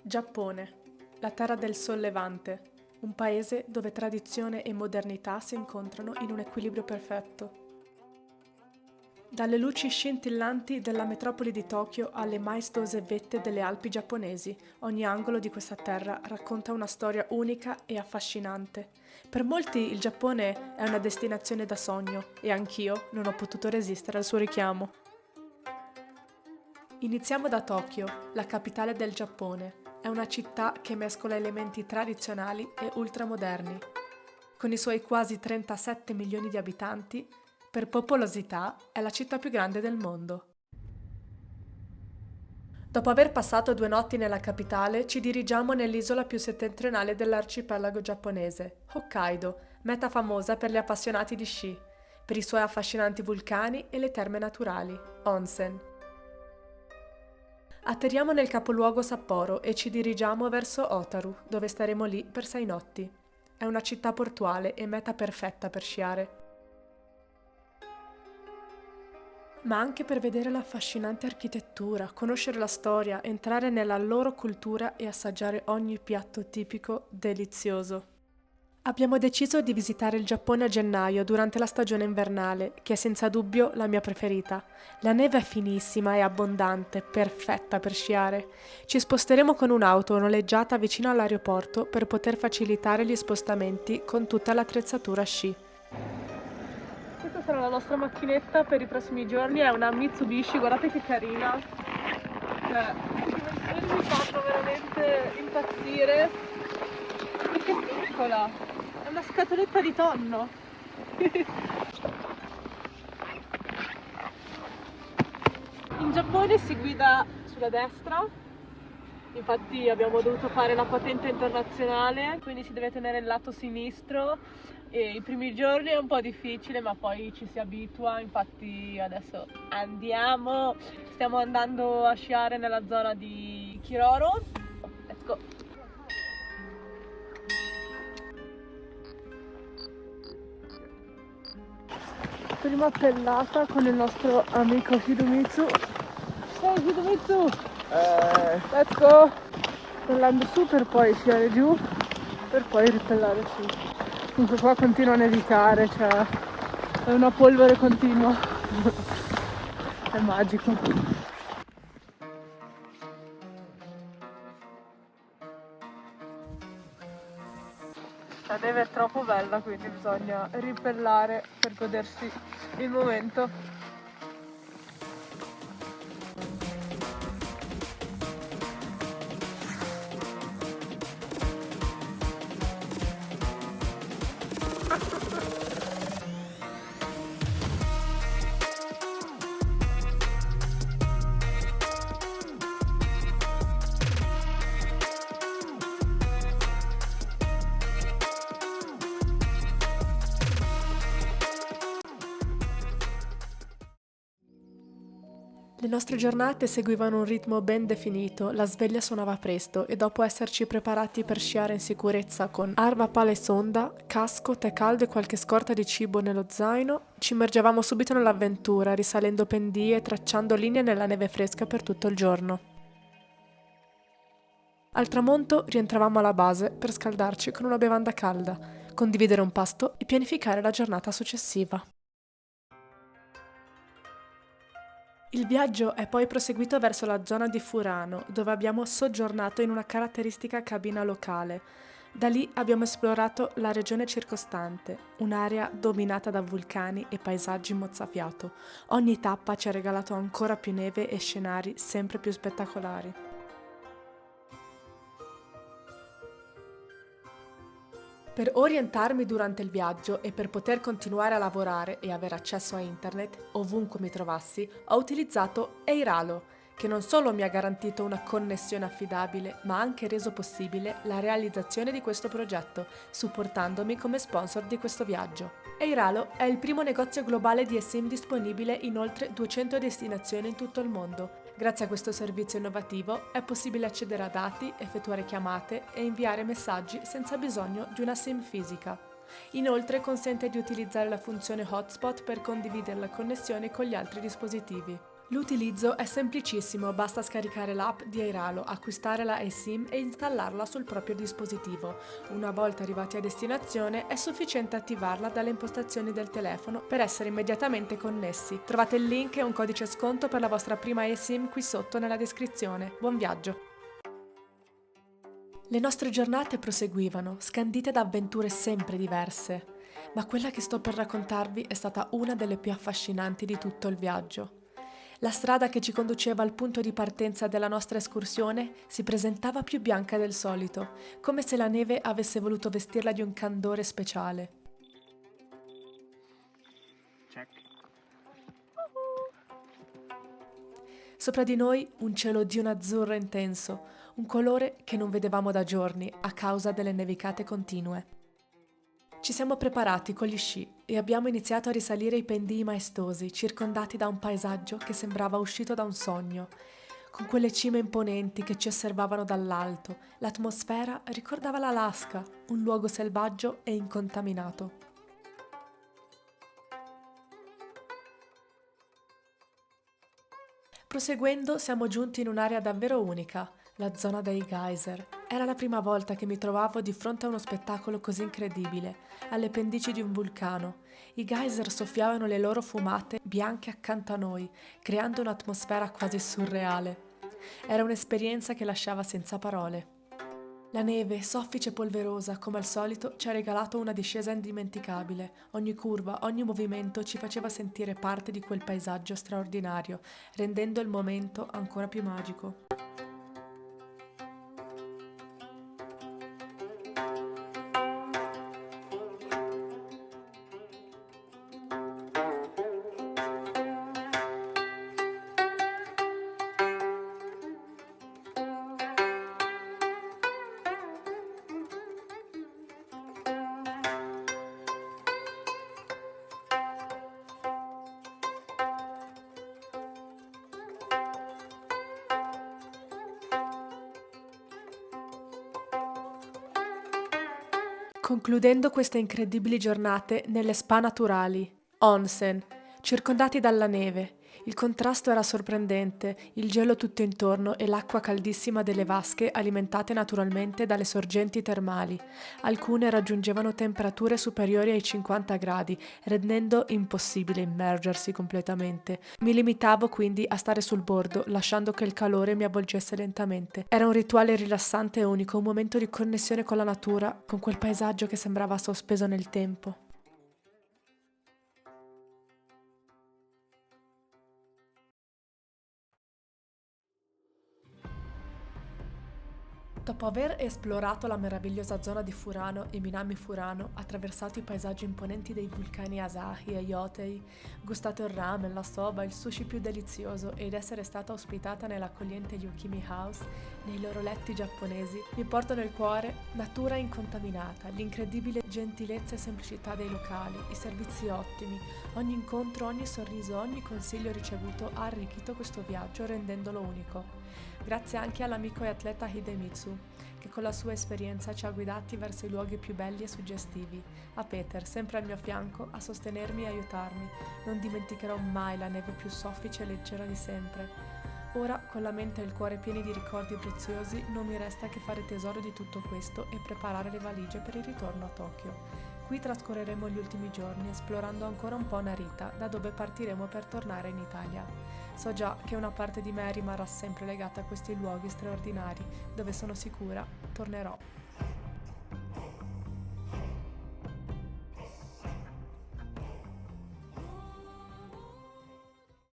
Giappone, la terra del Sol levante, un paese dove tradizione e modernità si incontrano in un equilibrio perfetto. Dalle luci scintillanti della metropoli di Tokyo alle maestose vette delle Alpi giapponesi, ogni angolo di questa terra racconta una storia unica e affascinante. Per molti il Giappone è una destinazione da sogno e anch'io non ho potuto resistere al suo richiamo. Iniziamo da Tokyo, la capitale del Giappone. È una città che mescola elementi tradizionali e ultramoderni. Con i suoi quasi 37 milioni di abitanti, per popolosità è la città più grande del mondo. Dopo aver passato 2 notti nella capitale, ci dirigiamo nell'isola più settentrionale dell'arcipelago giapponese, Hokkaido, meta famosa per gli appassionati di sci, per i suoi affascinanti vulcani e le terme naturali, onsen. Atterriamo nel capoluogo Sapporo e ci dirigiamo verso Otaru, dove staremo lì per 6 notti. È una città portuale e meta perfetta per sciare, ma anche per vedere l'affascinante architettura, conoscere la storia, entrare nella loro cultura e assaggiare ogni piatto tipico delizioso. Abbiamo deciso di visitare il Giappone a gennaio durante la stagione invernale, che è senza dubbio la mia preferita. La neve è finissima e abbondante, perfetta per sciare. Ci sposteremo con un'auto noleggiata vicino all'aeroporto per poter facilitare gli spostamenti con tutta l'attrezzatura sci. Questa sarà la nostra macchinetta per i prossimi giorni, è una Mitsubishi, guardate che carina. Cioè, le dimensioni mi fanno veramente impazzire. E che piccola! È una scatoletta di tonno! In Giappone si guida sulla destra, infatti abbiamo dovuto fare la patente internazionale, quindi si deve tenere il lato sinistro e i primi giorni è un po' difficile, ma poi ci si abitua. Infatti adesso stiamo andando a sciare nella zona di Kiroro. Let's go! Prima pellata con il nostro amico Hidomitsu. Hey Hidomitsu! Let's go! Pellando su per poi sciare giù, per poi ripellare su. Comunque qua continua a nevicare, cioè è una polvere continua. È magico. La neve è troppo bella, quindi bisogna ripellare per godersi il momento. Le nostre giornate seguivano un ritmo ben definito, la sveglia suonava presto e dopo esserci preparati per sciare in sicurezza con arpa, pala e sonda, casco, tè caldo e qualche scorta di cibo nello zaino, ci immergevamo subito nell'avventura, risalendo pendie e tracciando linee nella neve fresca per tutto il giorno. Al tramonto rientravamo alla base per scaldarci con una bevanda calda, condividere un pasto e pianificare la giornata successiva. Il viaggio è poi proseguito verso la zona di Furano, dove abbiamo soggiornato in una caratteristica cabina locale. Da lì abbiamo esplorato la regione circostante, un'area dominata da vulcani e paesaggi mozzafiato. Ogni tappa ci ha regalato ancora più neve e scenari sempre più spettacolari. Per orientarmi durante il viaggio e per poter continuare a lavorare e avere accesso a internet ovunque mi trovassi, ho utilizzato Eiralo, che non solo mi ha garantito una connessione affidabile, ma ha anche reso possibile la realizzazione di questo progetto, supportandomi come sponsor di questo viaggio. Eiralo è il primo negozio globale di eSIM disponibile in oltre 200 destinazioni in tutto il mondo. Grazie a questo servizio innovativo è possibile accedere a dati, effettuare chiamate e inviare messaggi senza bisogno di una SIM fisica. Inoltre consente di utilizzare la funzione hotspot per condividere la connessione con gli altri dispositivi. L'utilizzo è semplicissimo, basta scaricare l'app di Airalo, acquistare la eSIM e installarla sul proprio dispositivo. Una volta arrivati a destinazione è sufficiente attivarla dalle impostazioni del telefono per essere immediatamente connessi. Trovate il link e un codice sconto per la vostra prima eSIM qui sotto nella descrizione. Buon viaggio! Le nostre giornate proseguivano, scandite da avventure sempre diverse, ma quella che sto per raccontarvi è stata una delle più affascinanti di tutto il viaggio. La strada che ci conduceva al punto di partenza della nostra escursione si presentava più bianca del solito, come se la neve avesse voluto vestirla di un candore speciale. Sopra di noi un cielo di un azzurro intenso, un colore che non vedevamo da giorni a causa delle nevicate continue. Ci siamo preparati con gli sci e abbiamo iniziato a risalire i pendii maestosi, circondati da un paesaggio che sembrava uscito da un sogno. Con quelle cime imponenti che ci osservavano dall'alto, l'atmosfera ricordava l'Alaska, un luogo selvaggio e incontaminato. Proseguendo siamo giunti in un'area davvero unica, la zona dei geyser. Era la prima volta che mi trovavo di fronte a uno spettacolo così incredibile, alle pendici di un vulcano. I geyser soffiavano le loro fumate bianche accanto a noi, creando un'atmosfera quasi surreale. Era un'esperienza che lasciava senza parole. La neve, soffice e polverosa, come al solito, ci ha regalato una discesa indimenticabile. Ogni curva, ogni movimento ci faceva sentire parte di quel paesaggio straordinario, rendendo il momento ancora più magico. Concludendo queste incredibili giornate nelle spa naturali, onsen, circondati dalla neve. Il contrasto era sorprendente, il gelo tutto intorno e l'acqua caldissima delle vasche alimentate naturalmente dalle sorgenti termali. Alcune raggiungevano temperature superiori ai 50 gradi, rendendo impossibile immergersi completamente. Mi limitavo quindi a stare sul bordo, lasciando che il calore mi avvolgesse lentamente. Era un rituale rilassante e unico, un momento di connessione con la natura, con quel paesaggio che sembrava sospeso nel tempo. Dopo aver esplorato la meravigliosa zona di Furano e Minami Furano, attraversato i paesaggi imponenti dei vulcani Asahi e Yotei, gustato il ramen, la soba, il sushi più delizioso ed essere stata ospitata nell'accogliente Yukimi House, nei loro letti giapponesi, mi porto nel cuore natura incontaminata, l'incredibile gentilezza e semplicità dei locali, i servizi ottimi, ogni incontro, ogni sorriso, ogni consiglio ricevuto ha arricchito questo viaggio rendendolo unico. Grazie anche all'amico e atleta Hidemitsu, che con la sua esperienza ci ha guidati verso i luoghi più belli e suggestivi. A Peter, sempre al mio fianco, a sostenermi e aiutarmi. Non dimenticherò mai la neve più soffice e leggera di sempre. Ora, con la mente e il cuore pieni di ricordi preziosi, non mi resta che fare tesoro di tutto questo e preparare le valigie per il ritorno a Tokyo. Qui trascorreremo gli ultimi giorni esplorando ancora un po' Narita, da dove partiremo per tornare in Italia. So già che una parte di me rimarrà sempre legata a questi luoghi straordinari, dove sono sicura tornerò.